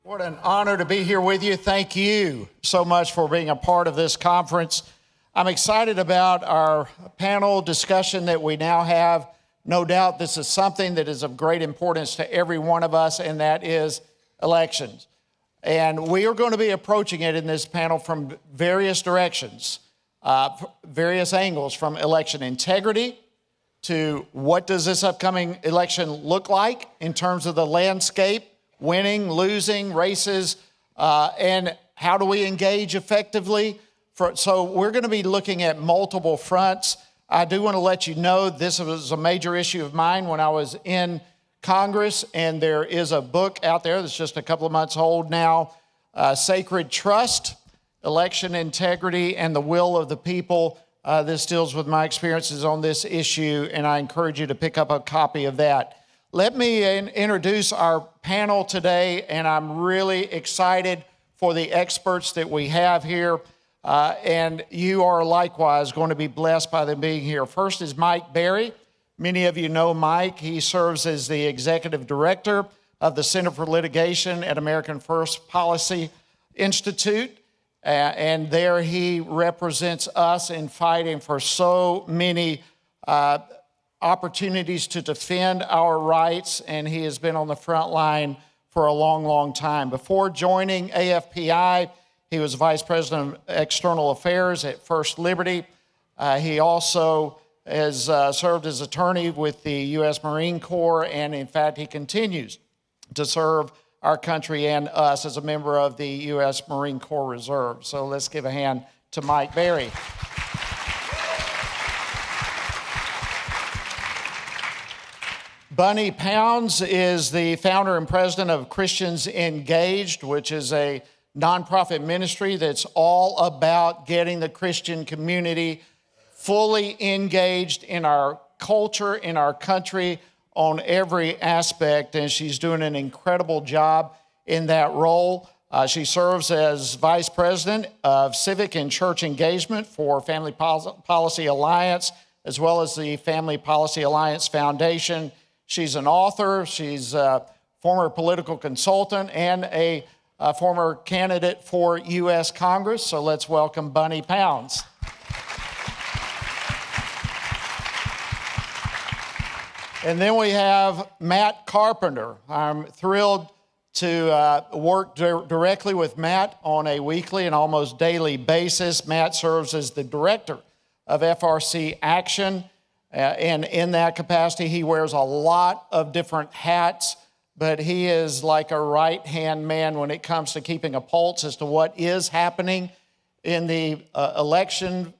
What an honor to be here with you. Thank you so much for being a part of this conference. I'm excited about our panel discussion that we now have. No doubt this is something that is of great importance to every one of us, and that is elections. And we are going to be approaching it in this panel from various directions, various angles, from election integrity to what does this upcoming election look like in terms of the landscape, winning, losing, races, and how do we engage effectively? So we're going to be looking at multiple fronts. I do want to let you know this was a major issue of mine when I was in Congress, and there is a book out there that's just a couple of months old now, Sacred Trust, Election Integrity, and the Will of the People. This deals with my experiences on this issue, and I encourage you to pick up a copy of that. Let me introduce our panel today, and I'm really excited for the experts that we have here, and you are likewise going to be blessed by them being here. First is Mike Berry. Many of you know Mike. He serves as the Executive Director of the Center for Litigation at American First Policy Institute, and there he represents us in fighting for so many opportunities to defend our rights, and he has been on the front line for a long, long time. Before joining AFPI, he was Vice President of External Affairs at First Liberty. He also has served as attorney with the U.S. Marine Corps, and in fact, he continues to serve our country and us as a member of the U.S. Marine Corps Reserve. So let's give a hand to Mike Berry. Bunni Pounds is the founder and president of Christians Engaged, which is a nonprofit ministry that's all about getting the Christian community fully engaged in our culture, in our country, on every aspect, and she's doing an incredible job in that role. She serves as vice president of civic and church engagement for Family Policy Alliance, as well as the Family Policy Alliance Foundation. She's an author, she's a former political consultant, and a former candidate for U.S. Congress. So let's welcome Bunni Pounds. And then we have Matt Carpenter. I'm thrilled to work directly with Matt on a weekly and almost daily basis. Matt serves as the director of FRC Action. And in that capacity, he wears a lot of different hats, but he is like a right-hand man when it comes to keeping a pulse as to what is happening in the election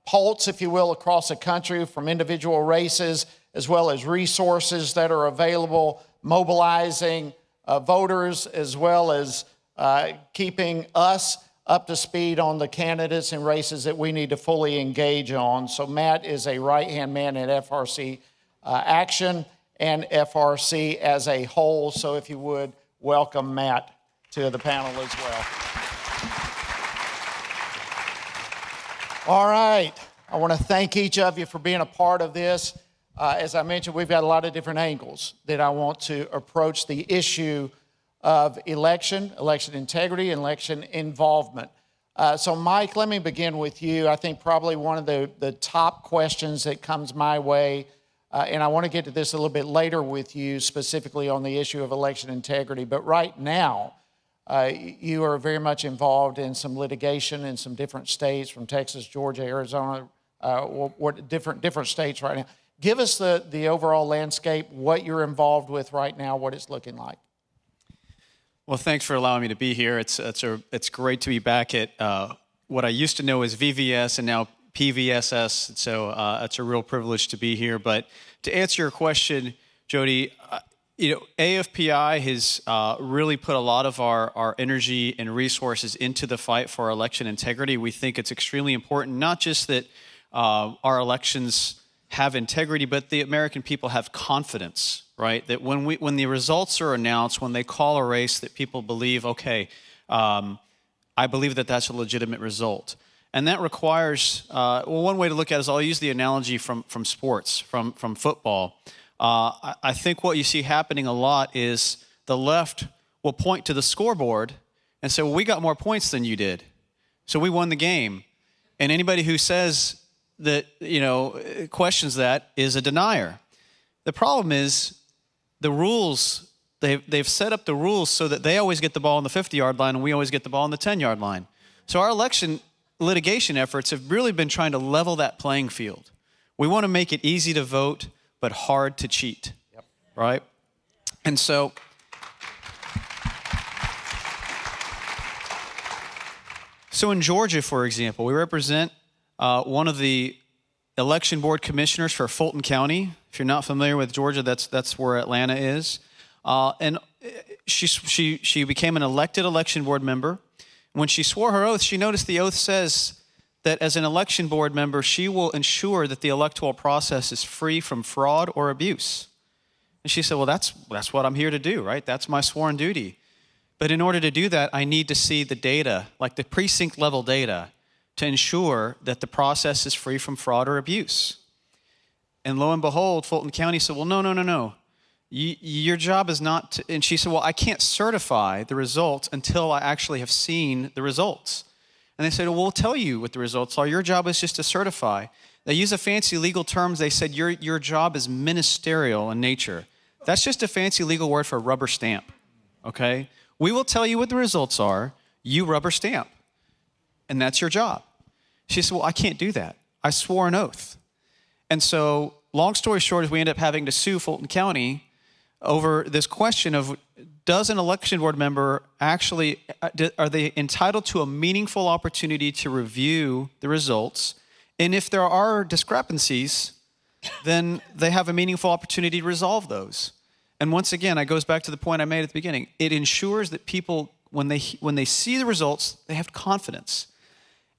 pulse, if you will, across the country, from individual races, as well as resources that are available, mobilizing voters, as well as keeping us up to speed on the candidates and races that we need to fully engage on. So Matt is a right-hand man at FRC Action and FRC as a whole. So if you would, welcome Matt to the panel as well. All right. I want to thank each of you for being a part of this. As I mentioned, we've got a lot of different angles that I want to approach the issue of election integrity, and election involvement. So Mike, let me begin with you. I think probably one of the top questions that comes my way, and I want to get to this a little bit later with you specifically on the issue of election integrity, but right now, you are very much involved in some litigation in some different states, from Texas, Georgia, Arizona, different states right now. Give us the overall landscape, what you're involved with right now, what it's looking like. Well, thanks for allowing me to be here. It's great to be back at what I used to know as VVS and now PVSS. So it's a real privilege to be here. But to answer your question, Jody, AFPI has really put a lot of our energy and resources into the fight for election integrity. We think it's extremely important, not just that our elections have integrity, but the American people have confidence, right? That when the results are announced, when they call a race, that people believe, okay, I believe that that's a legitimate result. And that requires, one way to look at it is, I'll use the analogy from sports, from football. I think what you see happening a lot is the left will point to the scoreboard and say, well, we got more points than you did, so we won the game. And anybody who says that, questions that is a denier. The problem is the rules, they've set up the rules so that they always get the ball on the 50-yard line and we always get the ball on the 10-yard line. So our election litigation efforts have really been trying to level that playing field. We want to make it easy to vote, but hard to cheat, right? And so in Georgia, for example, we represent one of the election board commissioners for Fulton County. If you're not familiar with Georgia, that's where Atlanta is. And she became an elected election board member. When she swore her oath, she noticed the oath says that as an election board member, she will ensure that the electoral process is free from fraud or abuse. And she said, well, that's what I'm here to do, right? That's my sworn duty. But in order to do that, I need to see the data, like the precinct level data, to ensure that the process is free from fraud or abuse. And lo and behold, Fulton County said, well, no. Your job is not to, and she said, well, I can't certify the results until I actually have seen the results. And they said, well, we'll tell you what the results are. Your job is just to certify. They use a fancy legal terms. They said, your job is ministerial in nature. That's just a fancy legal word for rubber stamp, okay? We will tell you what the results are. You rubber stamp. And that's your job. She said, well, I can't do that. I swore an oath. And so, long story short, is we end up having to sue Fulton County over this question of, does an election board member actually, are they entitled to a meaningful opportunity to review the results? And if there are discrepancies, then they have a meaningful opportunity to resolve those. And once again, it goes back to the point I made at the beginning. It ensures that people, when they see the results, they have confidence.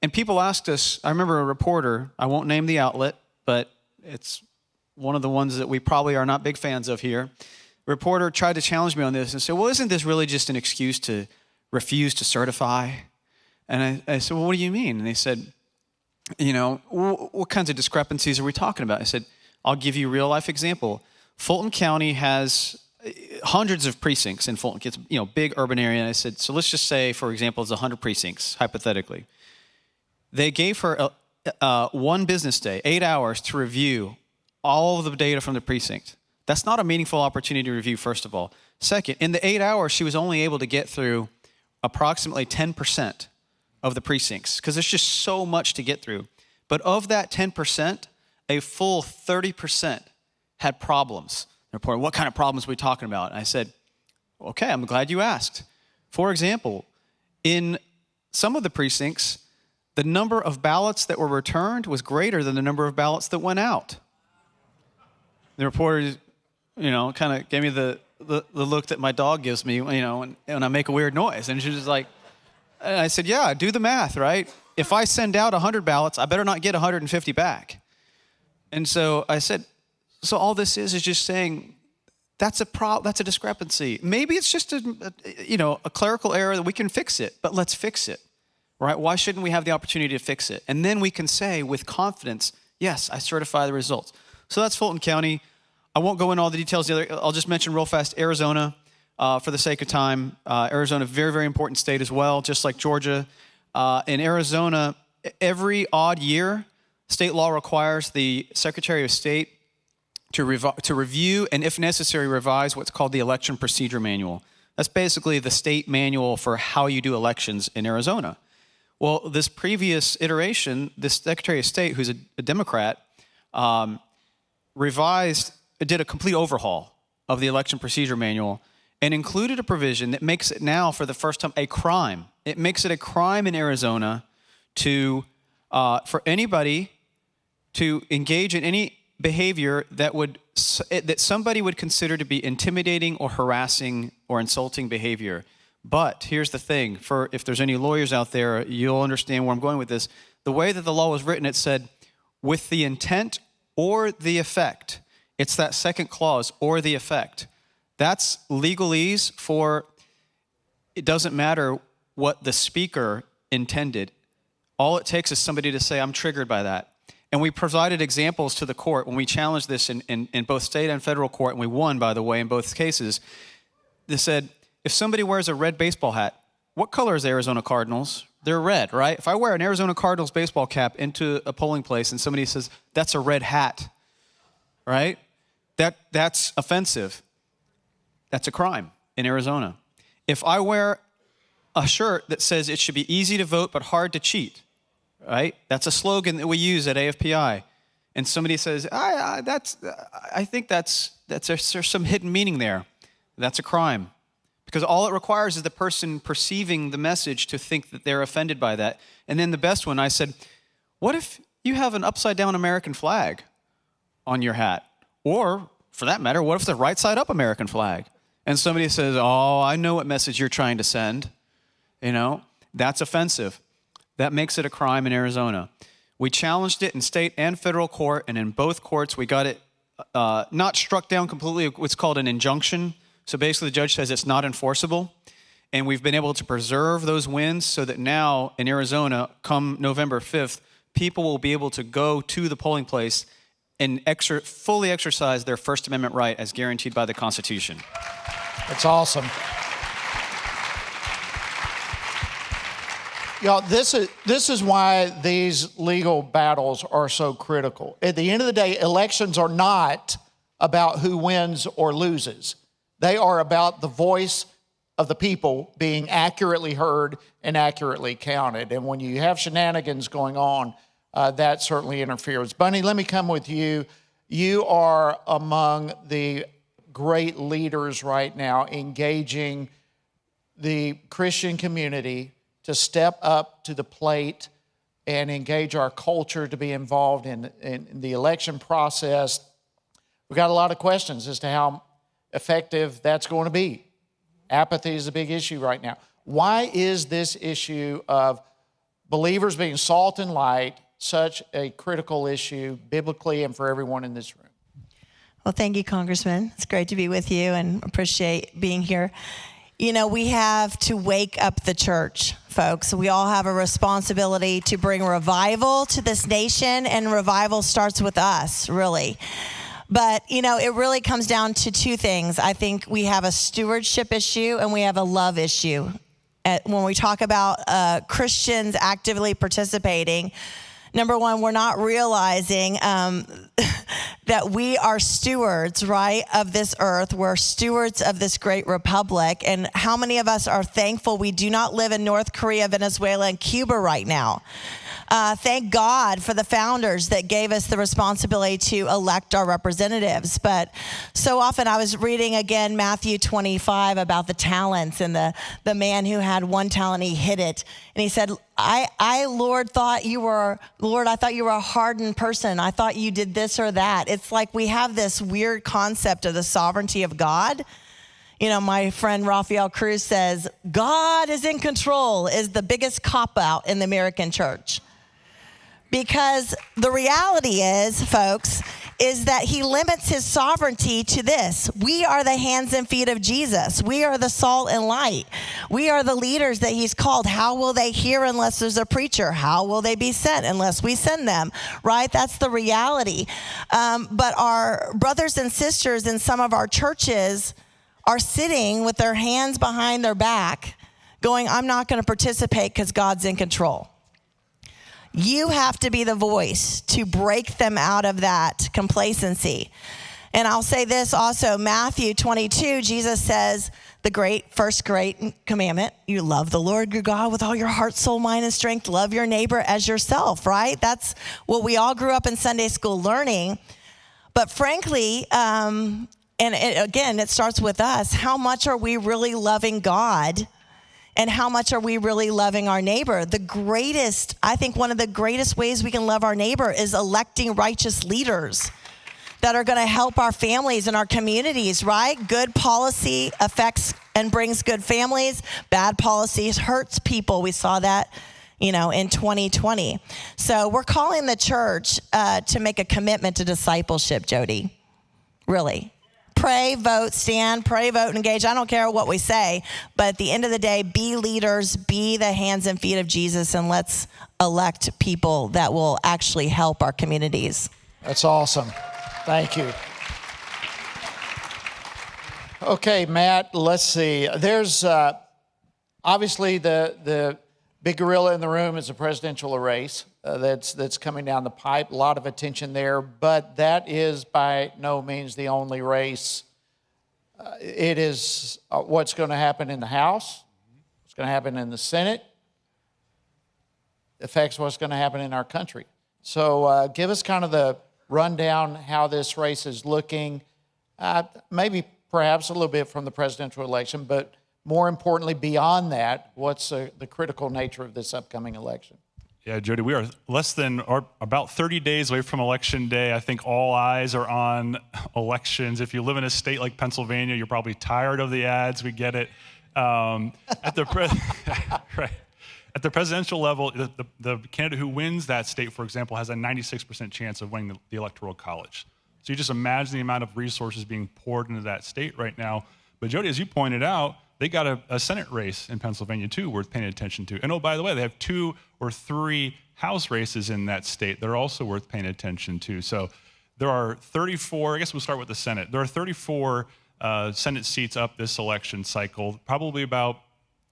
And people asked us, I remember a reporter, I won't name the outlet, but it's one of the ones that we probably are not big fans of here. The reporter tried to challenge me on this and said, well, isn't this really just an excuse to refuse to certify? And I said, well, what do you mean? And they said, what kinds of discrepancies are we talking about? I said, I'll give you a real life example. Fulton County has hundreds of precincts in Fulton. It's big urban area. And I said, so let's just say, for example, it's 100 precincts, hypothetically. They gave her one business day, 8 hours, to review all of the data from the precinct. That's not a meaningful opportunity to review, first of all. Second, in the 8 hours, she was only able to get through approximately 10% of the precincts because there's just so much to get through. But of that 10%, a full 30% had problems. The reporter, what kind of problems are we talking about? And I said, okay, I'm glad you asked. For example, in some of the precincts, the number of ballots that were returned was greater than the number of ballots that went out. The reporter, kind of gave me the look that my dog gives me, when I make a weird noise. And she was like, and I said, yeah, do the math, right? If I send out 100 ballots, I better not get 150 back. And so I said, so all this is just saying that's a discrepancy. Maybe it's just a clerical error that we can fix it, but let's fix it, right? Why shouldn't we have the opportunity to fix it? And then we can say with confidence, yes, I certify the results. So that's Fulton County. I won't go into all the details. I'll just mention real fast Arizona for the sake of time. Arizona, very, very important state as well, just like Georgia. In Arizona, every odd year, state law requires the Secretary of State to review and, if necessary, revise what's called the Election Procedure Manual. That's basically the state manual for how you do elections in Arizona. Well, this previous iteration, this Secretary of State, who's a Democrat, did a complete overhaul of the Election Procedure Manual and included a provision that makes it now, for the first time, a crime. It makes it a crime in Arizona for anybody to engage in any behavior that somebody would consider to be intimidating or harassing or insulting behavior. But here's the thing, if there's any lawyers out there, you'll understand where I'm going with this. The way that the law was written, it said, with the intent or the effect. It's that second clause, or the effect. That's legalese for, it doesn't matter what the speaker intended. All it takes is somebody to say, I'm triggered by that. And we provided examples to the court when we challenged this in both state and federal court, and we won, by the way, in both cases. They said, If somebody wears a red baseball hat, what color is the Arizona Cardinals? They're red, right? If I wear an Arizona Cardinals baseball cap into a polling place and somebody says, that's a red hat, right? That's offensive. That's a crime in Arizona. If I wear a shirt that says it should be easy to vote but hard to cheat, right? That's a slogan that we use at AFPI. And somebody says, I think there's some hidden meaning there. That's a crime. Because all it requires is the person perceiving the message to think that they're offended by that. And then the best one, I said, what if you have an upside-down American flag on your hat? Or, for that matter, what if the right-side-up American flag? And somebody says, oh, I know what message you're trying to send. That's offensive. That makes it a crime in Arizona. We challenged it in state and federal court, and in both courts we got it not struck down completely. What's called an injunction. So basically the judge says it's not enforceable, and we've been able to preserve those wins so that now in Arizona, come November 5th, people will be able to go to the polling place and fully exercise their First Amendment right as guaranteed by the Constitution. That's awesome. Y'all, this is why these legal battles are so critical. At the end of the day, elections are not about who wins or loses. They are about the voice of the people being accurately heard and accurately counted. And when you have shenanigans going on, that certainly interferes. Bunny, let me come with you. You are among the great leaders right now engaging the Christian community to step up to the plate and engage our culture to be involved in the election process. We've got a lot of questions as to how effective that's going to be. Apathy is a big issue right now. Why is this issue of believers being salt and light such a critical issue biblically and for everyone in this room? Well, thank you, Congressman. It's great to be with you and appreciate being here. We have to wake up the church, folks. We all have a responsibility to bring revival to this nation, and revival starts with us, really. But, it really comes down to two things. I think we have a stewardship issue and we have a love issue. When we talk about Christians actively participating, number one, we're not realizing that we are stewards, right, of this earth. We're stewards of this great republic. And how many of us are thankful we do not live in North Korea, Venezuela, and Cuba right now? Thank God for the founders that gave us the responsibility to elect our representatives. But so often I was reading again Matthew 25 about the talents and the man who had one talent, he hid it. And he said, Lord, I thought you were a hardened person. I thought you did this or that. It's like we have this weird concept of the sovereignty of God. My friend Rafael Cruz says, God is in control is the biggest cop-out in the American church. Because the reality is, folks, is that he limits his sovereignty to this. We are the hands and feet of Jesus. We are the salt and light. We are the leaders that he's called. How will they hear unless there's a preacher? How will they be sent unless we send them, right? That's the reality. But our brothers and sisters in some of our churches are sitting with their hands behind their back going, I'm not going to participate because God's in control. You have to be the voice to break them out of that complacency. And I'll say this also, Matthew 22, Jesus says, the first great commandment, you love the Lord your God with all your heart, soul, mind, and strength. Love your neighbor as yourself, right? That's what we all grew up in Sunday school learning. But frankly, it starts with us. How much are we really loving God? And how much are we really loving our neighbor? I think one of the greatest ways we can love our neighbor is electing righteous leaders that are going to help our families and our communities, right? Good policy affects and brings good families. Bad policies hurts people. We saw that, in 2020. So we're calling the church to make a commitment to discipleship, Jody. Really. Pray, vote, stand, pray, vote, engage. I don't care what we say, but at the end of the day, be leaders, be the hands and feet of Jesus, and let's elect people that will actually help our communities. That's awesome. Thank you. Okay, Matt, let's see. There's obviously the big gorilla in the room is the presidential race that's coming down the pipe. A lot of attention there, but that is by no means the only race. It is what's going to happen in the House, what's going to happen in the Senate, affects what's going to happen in our country. So give us kind of the rundown how this race is looking, maybe perhaps a little bit from the presidential election, but more importantly, beyond that, what's the critical nature of this upcoming election? Yeah, Jody, we are about 30 days away from Election Day. I think all eyes are on elections. If you live in a state like Pennsylvania, you're probably tired of the ads. We get it. At the presidential level, the candidate who wins that state, for example, has a 96% chance of winning the Electoral College. So you just imagine the amount of resources being poured into that state right now. But Jody, as you pointed out, they got a Senate race in Pennsylvania too worth paying attention to. And oh, by the way, they have 2 or 3 House races in that state that are also worth paying attention to. So there are 34, I guess we'll start with the Senate. There are 34 Senate seats up this election cycle. Probably about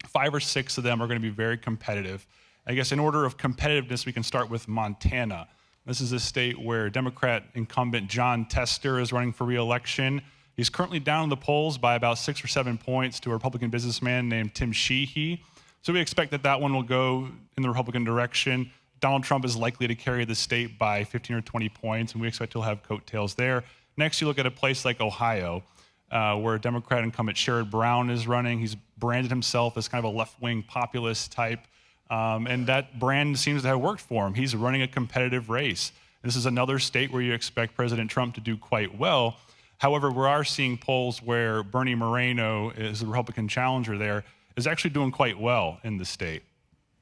5 or 6 of them are going to be very competitive. I guess in order of competitiveness, we can start with Montana. This is a state where Democrat incumbent John Tester is running for re-election. He's currently down in the polls by about 6 or 7 points to a Republican businessman named Tim Sheehy. So we expect that one will go in the Republican direction. Donald Trump is likely to carry the state by 15 or 20 points, and we expect he'll have coattails there. Next, you look at a place like Ohio, where Democrat incumbent Sherrod Brown is running. He's branded himself as kind of a left-wing populist type, and that brand seems to have worked for him. He's running a competitive race. This is another state where you expect President Trump to do quite well. However, we are seeing polls where Bernie Moreno, is the Republican challenger there, is actually doing quite well in the state.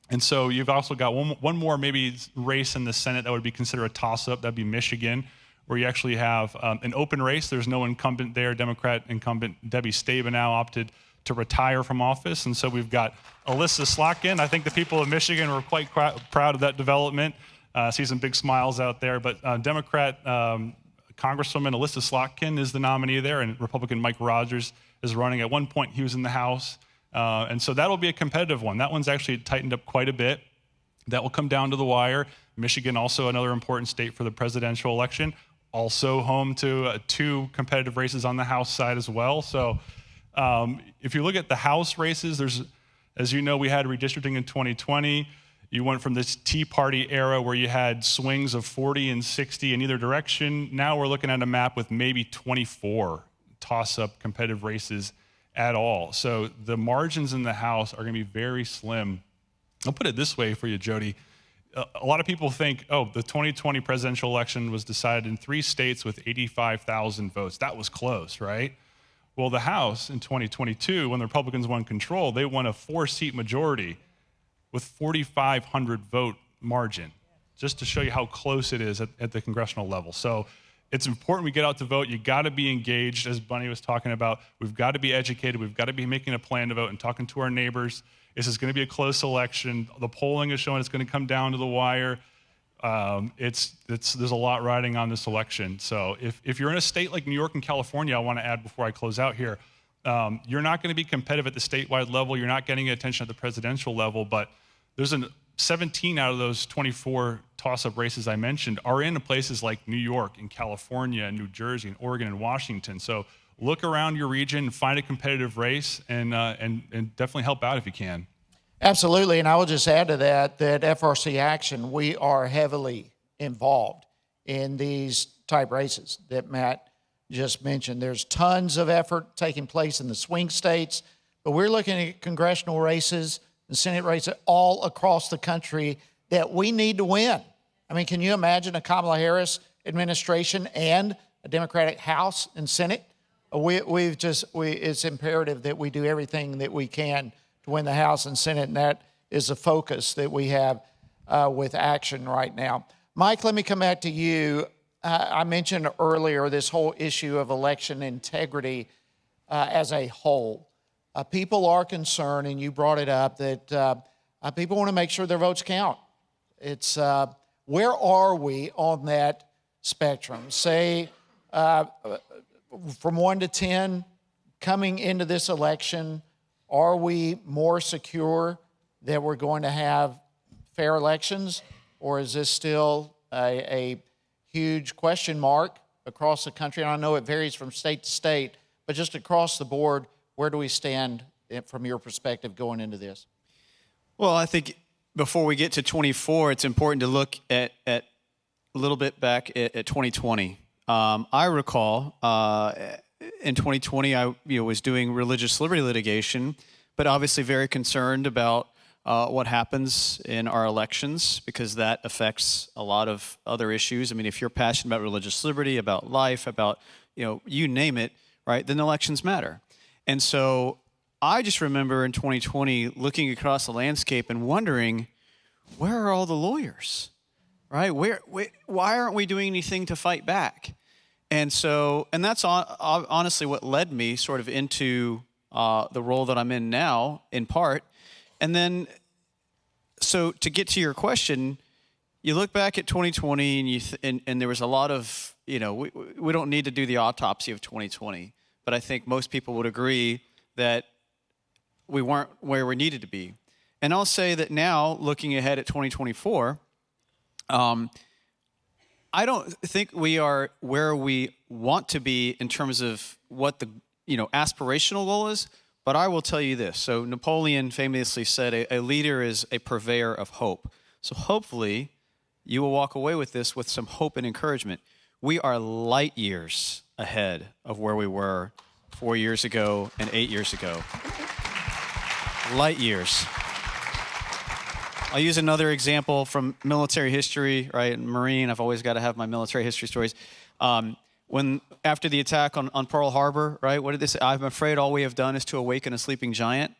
And so you've also got one more maybe race in the Senate that would be considered a toss-up. That'd be Michigan, where you actually have an open race. There's no incumbent there. Democrat incumbent Debbie Stabenow opted to retire from office. And so we've got Alyssa Slotkin. I think the people of Michigan were quite proud of that development. See some big smiles out there. But Democrat Congresswoman Alyssa Slotkin is the nominee there, and Republican Mike Rogers is running. At one point, he was in the House. And so that'll be a competitive one. That one's actually tightened up quite a bit. That will come down to the wire. Michigan, also another important state for the presidential election, also home to 2 competitive races on the House side as well. So if you look at the House races, as you know, we had redistricting in 2020. You went from this Tea Party era where you had swings of 40 and 60 in either direction. Now we're looking at a map with maybe 24 toss-up competitive races at all. So the margins in the House are going to be very slim. I'll put it this way for you, Jody. A lot of people think, oh, the 2020 presidential election was decided in 3 states with 85,000 votes. That was close, right? Well, the House in 2022, when the Republicans won control, they won a 4-seat majority with 4,500 vote margin, just to show you how close it is at the congressional level. So it's important we get out to vote. You got to be engaged, as Bunny was talking about. We've got to be educated. We've got to be making a plan to vote and talking to our neighbors. This is going to be a close election. The polling is showing it's going to come down to the wire. There's a lot riding on this election. So if you're in a state like New York and California, I want to add before I close out here, you're not going to be competitive at the statewide level. You're not getting attention at the presidential level, but there's 17 out of those 24 toss-up races I mentioned are in places like New York and California and New Jersey and Oregon and Washington. So look around your region, find a competitive race, and definitely help out if you can. Absolutely, and I will just add to that FRC Action, we are heavily involved in these type races that Matt just mentioned. There's tons of effort taking place in the swing states, but we're looking at congressional races and Senate races all across the country that we need to win. I mean, can you imagine a Kamala Harris administration and a Democratic House and Senate? It's imperative that we do everything that we can to win the House and Senate, and that is the focus that we have with Action right now. Mike, let me come back to you. I mentioned earlier this whole issue of election integrity as a whole. People are concerned, and you brought it up, that people want to make sure their votes count. It's where are we on that spectrum? Say from 1 to 10, coming into this election, are we more secure that we're going to have fair elections, or is this still a huge question mark across the country? And I know it varies from state to state, but just across the board, where do we stand from your perspective going into this? Well, I think before we get to 24, it's important to look at a little bit back at 2020. I recall in 2020, I was doing religious liberty litigation, but obviously very concerned about what happens in our elections, because that affects a lot of other issues. I mean, if you're passionate about religious liberty, about life, about, you name it, right, then elections matter. And so I just remember in 2020 looking across the landscape and wondering, where are all the lawyers, right? Why aren't we doing anything to fight back? And that's honestly what led me sort of into the role that I'm in now, in part. And then, so to get to your question, you look back at 2020 and there was a lot of, we don't need to do the autopsy of 2020, but I think most people would agree that we weren't where we needed to be. And I'll say that now, looking ahead at 2024, I don't think we are where we want to be in terms of what the aspirational goal is, but I will tell you this. So Napoleon famously said, a leader is a purveyor of hope. So hopefully you will walk away with this with some hope and encouragement. We are light years ahead of where we were 4 years ago and 8 years ago. Light years. I'll use another example from military history, right? Marine, I've always got to have my military history stories. When after the attack on Pearl Harbor, right? What did they say? I'm afraid all we have done is to awaken a sleeping giant.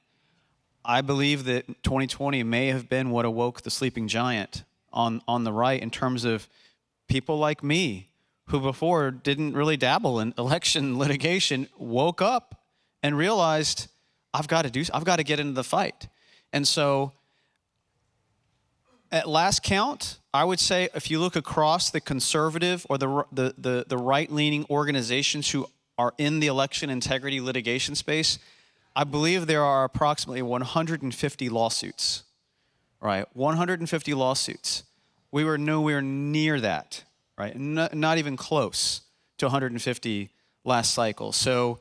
I believe that 2020 may have been what awoke the sleeping giant on the right in terms of people like me who before didn't really dabble in election litigation, woke up and realized I've got to get into the fight. And so at last count, I would say if you look across the conservative or the right-leaning organizations who are in the election integrity litigation space, I believe there are approximately 150 lawsuits, right? 150 lawsuits. We were nowhere near that, right? Not even close to 150 last cycle. So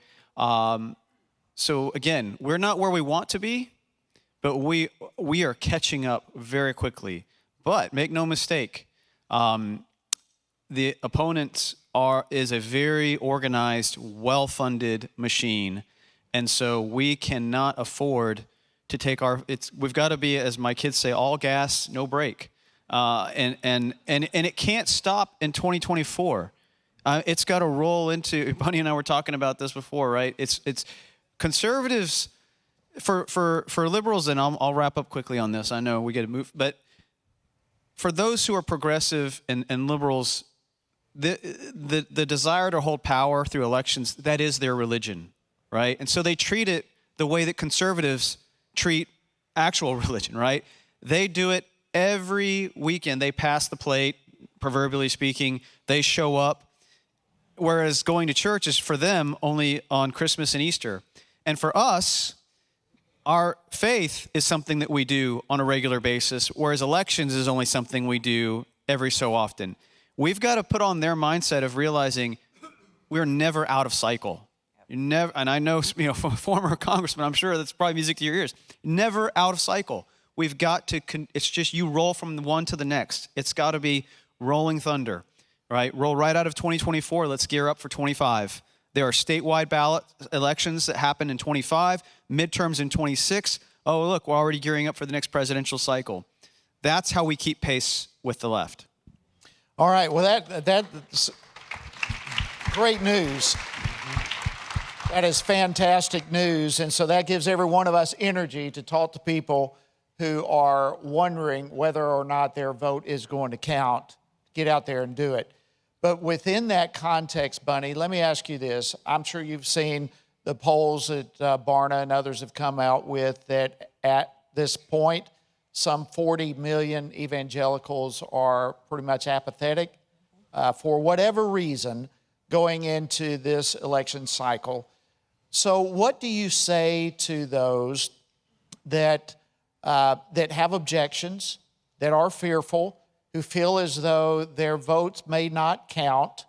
again, we're not where we want to be, but we are catching up very quickly. But make no mistake, the opponent is a very organized, well-funded machine, and so we cannot afford to take we've got to be, as my kids say, all gas, no brake, and it can't stop in 2024. It's got to roll into. Bunny and I were talking about this before, right? It's conservatives. For liberals, and I'll wrap up quickly on this. I know we got to move, but for those who are progressive and liberals, the desire to hold power through elections, that is their religion, right? And so they treat it the way that conservatives treat actual religion, right? They do it every weekend. They pass the plate, proverbially speaking. They show up, whereas going to church is for them only on Christmas and Easter. And for us, our faith is something that we do on a regular basis, whereas elections is only something we do every so often. We've got to put on their mindset of realizing we're never out of cycle. And I know, from a former congressman, I'm sure that's probably music to your ears. Never out of cycle. We've got to, it's just you roll from the one to the next. It's got to be rolling thunder, right? Roll right out of 2024. Let's gear up for 25. There are statewide ballot elections that happen in 25, midterms in 26. Oh, look, we're already gearing up for the next presidential cycle. That's how we keep pace with the left. All right, well, that's great news. That is fantastic news. And so that gives every one of us energy to talk to people who are wondering whether or not their vote is going to count. Get out there and do it. But within that context, Bunny, let me ask you this. I'm sure you've seen the polls that Barna and others have come out with that at this point, some 40 million evangelicals are pretty much apathetic for whatever reason going into this election cycle. So what do you say to those that have objections, that are fearful, who feel as though their votes may not count?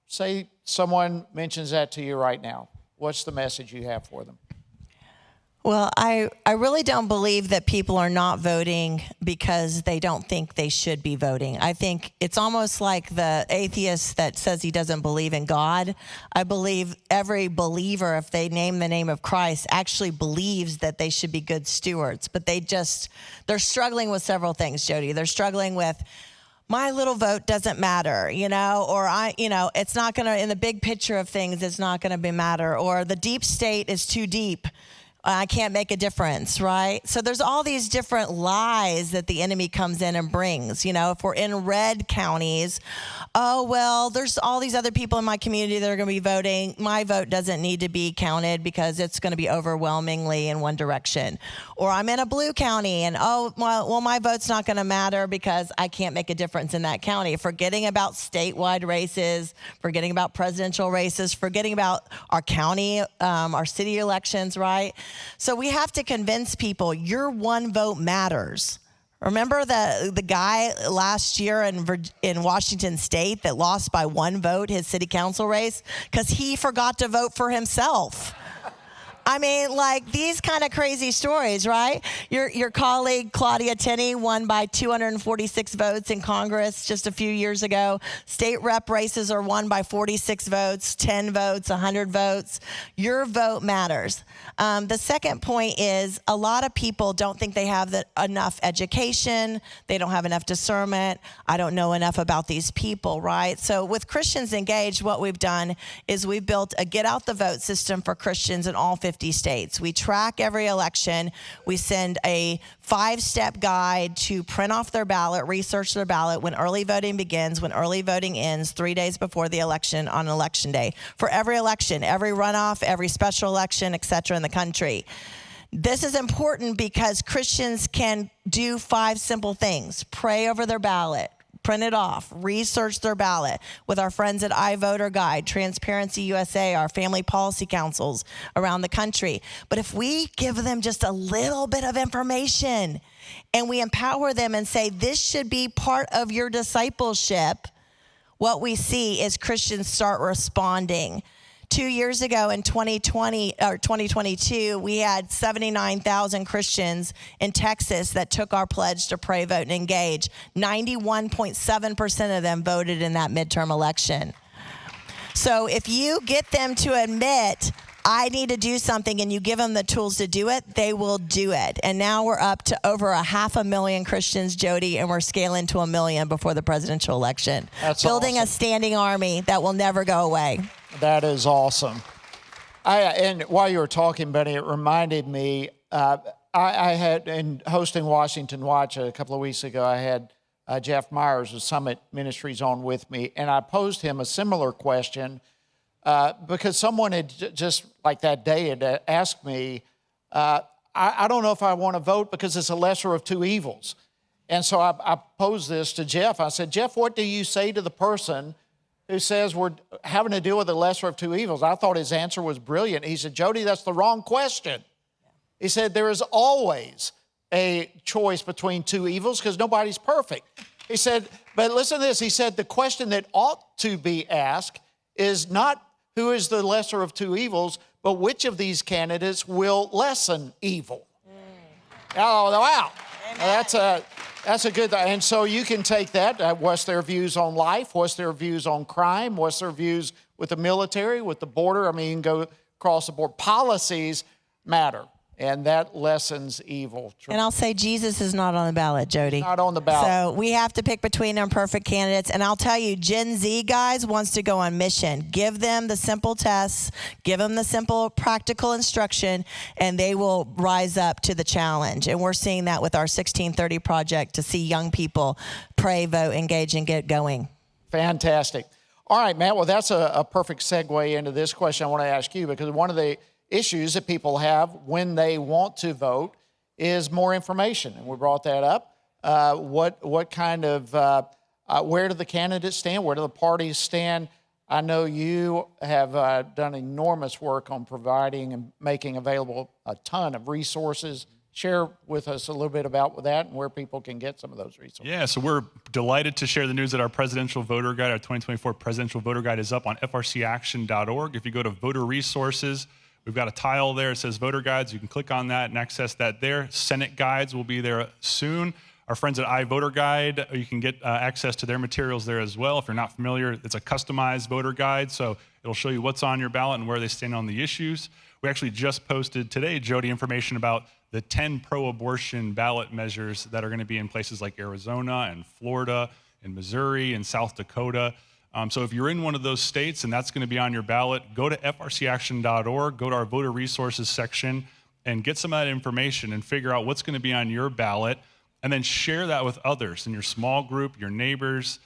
Say someone mentions that to you right now. What's the message you have for them? Well, I really don't believe that people are not voting because they don't think they should be voting. I think it's almost like the atheist that says he doesn't believe in God. I believe every believer, if they name the name of Christ, actually believes that they should be good stewards. But they're struggling with several things, Jody. They're struggling with, my little vote doesn't matter, or it's not going to, in the big picture of things, it's not going to matter, or the deep state is too deep. I can't make a difference, right? So there's all these different lies that the enemy comes in and brings. If we're in red counties, oh, well, there's all these other people in my community that are going to be voting. My vote doesn't need to be counted because it's going to be overwhelmingly in one direction. Or I'm in a blue county and, my vote's not going to matter because I can't make a difference in that county. Forgetting about statewide races, forgetting about presidential races, forgetting about our county, our city elections, right? So we have to convince people your one vote matters. Remember the guy last year in Washington State that lost by one vote his city council race because he forgot to vote for himself? I mean, like these kind of crazy stories, right? Your colleague, Claudia Tenney, won by 246 votes in Congress just a few years ago. State rep races are won by 46 votes, 10 votes, 100 votes. Your vote matters. The second point is a lot of people don't think they have enough education. They don't have enough discernment. I don't know enough about these people, right? So with Christians Engaged, what we've done is we've built a get out the vote system for Christians in all 50 states. We track every election. We send a 5-step guide to print off their ballot, research their ballot when early voting begins, when early voting ends, 3 days before the election on election day. For every election, every runoff, every special election, et cetera, in the country. This is important because Christians can do 5 simple things. Pray over their ballot, print it off, research their ballot with our friends at iVoter Guide, Transparency USA, our family policy councils around the country. But if we give them just a little bit of information and we empower them and say, this should be part of your discipleship, what we see is Christians start responding. 2 years ago in 2022, we had 79,000 Christians in Texas that took our pledge to pray, vote, and engage. 91.7% of them voted in that midterm election. So if you get them to admit, I need to do something, and you give them the tools to do it, they will do it. And now we're up to over 500,000 Christians, Jody, and we're scaling to 1 million before the presidential election. That's building awesome. a standing army that will never go away. That is awesome. And while you were talking, Bunny, it reminded me, I had, in hosting Washington Watch a couple of weeks ago, I had Jeff Myers of Summit Ministries on with me, and I posed him a similar question because someone had just, like that day, had asked me, I don't know if I want to vote because it's a lesser of two evils. And so I posed this to Jeff. I said, Jeff, what do you say to the person who says we're having to deal with the lesser of two evils? I thought his answer was brilliant. He said, Jody, that's the wrong question. He said, there is always a choice between two evils because nobody's perfect. He said, but listen to this. He said, the question that ought to be asked is not who is the lesser of two evils, but which of these candidates will lessen evil. Oh, wow. That's a good thing. And so you can take that. What's their views on life? What's their views on crime? What's their views with the military, with the border? I mean, you can go across the board. Policies matter, and that lessens evil. And I'll say Jesus is not on the ballot, Jody. Not on the ballot. So we have to pick between imperfect candidates. And I'll tell you, Gen Z guys wants to go on mission. Give them the simple tests, give them the simple practical instruction, and they will rise up to the challenge. And we're seeing that with our 1630 project to see young people pray, vote, engage, and get going. Fantastic. All right, Matt. Well, that's a perfect segue into this question I want to ask you, because one of the issues that people have when they want to vote is more information. And we brought that up. What kind of, where do the candidates stand? Where do the parties stand? I know you have done enormous work on providing and making available a ton of resources. Share with us a little bit about that and where people can get some of those resources. Yeah, so we're delighted to share the news that our presidential voter guide, our 2024 presidential voter guide, is up on FRCAction.org. If you go to voter resources, we've got a tile there. It says voter guides. You can click on that and access that there. Senate guides will be there soon. Our friends at iVoter Guide, you can get access to their materials there as well. If you're not familiar, it's a customized voter guide, so it'll show you what's on your ballot and where they stand on the issues. We actually just posted today, Jody, information about the 10 pro-abortion ballot measures that are going to be in places like Arizona and Florida and Missouri and South Dakota. So if you're in one of those states and that's going to be on your ballot, go to frcaction.org, go to our voter resources section, and get some of that information and figure out what's going to be on your ballot, and then share that with others in your small group, your neighbors.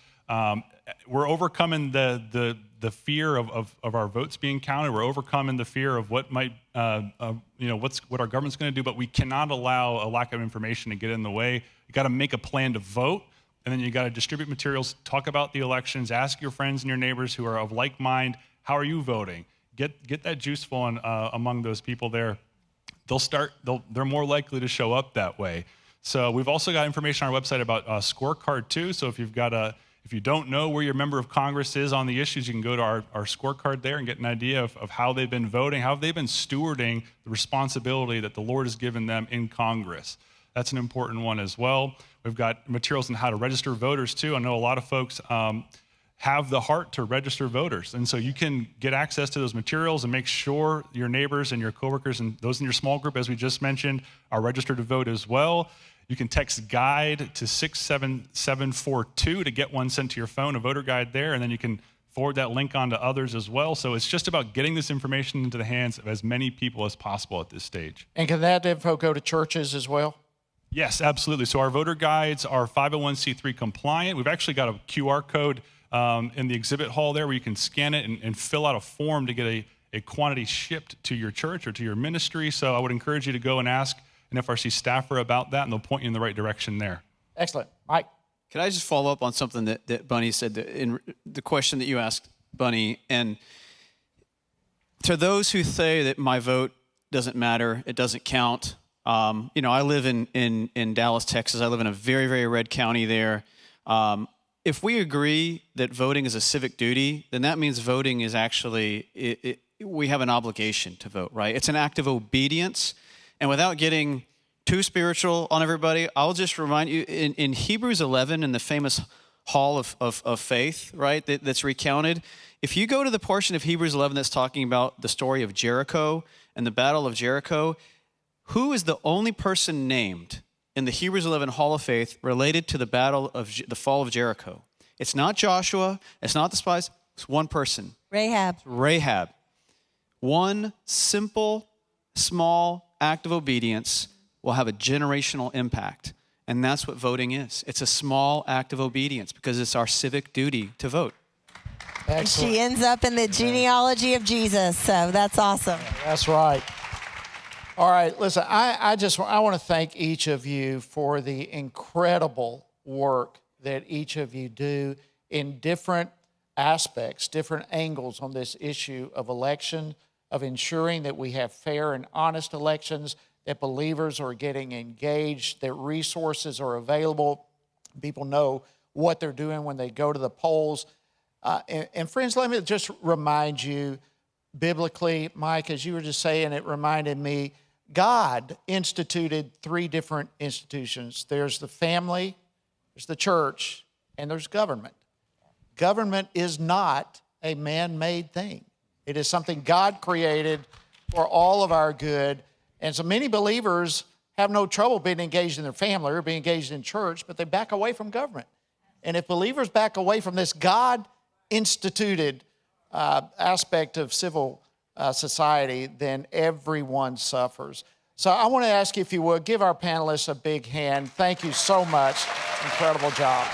We're overcoming the fear of our votes being counted. We're overcoming the fear of what might, what our government's going to do, but we cannot allow a lack of information to get in the way. You got to make a plan to vote, and then you got to distribute materials, talk about the elections, ask your friends and your neighbors who are of like mind, how are you voting? Get that juice flowing among those people there. They're more likely to show up that way. So we've also got information on our website about Scorecard too. So if you don't know where your member of Congress is on the issues, you can go to our scorecard there and get an idea of how they've been voting, how they've been stewarding the responsibility that the Lord has given them in Congress. That's an important one as well. We've got materials on how to register voters too. I know a lot of folks have the heart to register voters. And so you can get access to those materials and make sure your neighbors and your coworkers and those in your small group, as we just mentioned, are registered to vote as well. You can text GUIDE to 67742 to get one sent to your phone, a voter guide there, and then you can forward that link on to others as well. So it's just about getting this information into the hands of as many people as possible at this stage. And can that info go to churches as well? Yes, absolutely. So our voter guides are 501c3 compliant. We've actually got a QR code in the exhibit hall there where you can scan it and fill out a form to get a quantity shipped to your church or to your ministry. So I would encourage you to go and ask an FRC staffer about that, and they'll point you in the right direction there. Excellent. Mike? Could I just follow up on something that Bunny said, in the question that you asked, Bunny? And to those who say that my vote doesn't matter, it doesn't count, I live in Dallas, Texas. I live in a very, very red county there. If we agree that voting is a civic duty, then that means voting is actually, we have an obligation to vote, right? It's an act of obedience. And without getting too spiritual on everybody, I'll just remind you, in Hebrews 11, in the famous hall of faith, right, that's recounted, if you go to the portion of Hebrews 11 that's talking about the story of Jericho and the battle of Jericho, who is the only person named in the Hebrews 11 hall of faith related to the battle of the fall of Jericho? It's not Joshua, it's not the spies, it's one person. Rahab. One simple, small act of obedience will have a generational impact. And that's what voting is. It's a small act of obedience because it's our civic duty to vote. Excellent. She ends up in the genealogy of Jesus, so that's awesome. That's right. All right, listen, I want to thank each of you for the incredible work that each of you do in different aspects, different angles on this issue of election, of ensuring that we have fair and honest elections, that believers are getting engaged, that resources are available, people know what they're doing when they go to the polls. And friends, let me just remind you, biblically, Mike, as you were just saying, it reminded me, God instituted three different institutions. There's the family, there's the church, and there's government. Government is not a man-made thing. It is something God created for all of our good. And so many believers have no trouble being engaged in their family or being engaged in church, but they back away from government. And if believers back away from this God-instituted aspect of civil society, then everyone suffers. So I want to ask you, if you would, give our panelists a big hand. Thank you so much. Incredible job.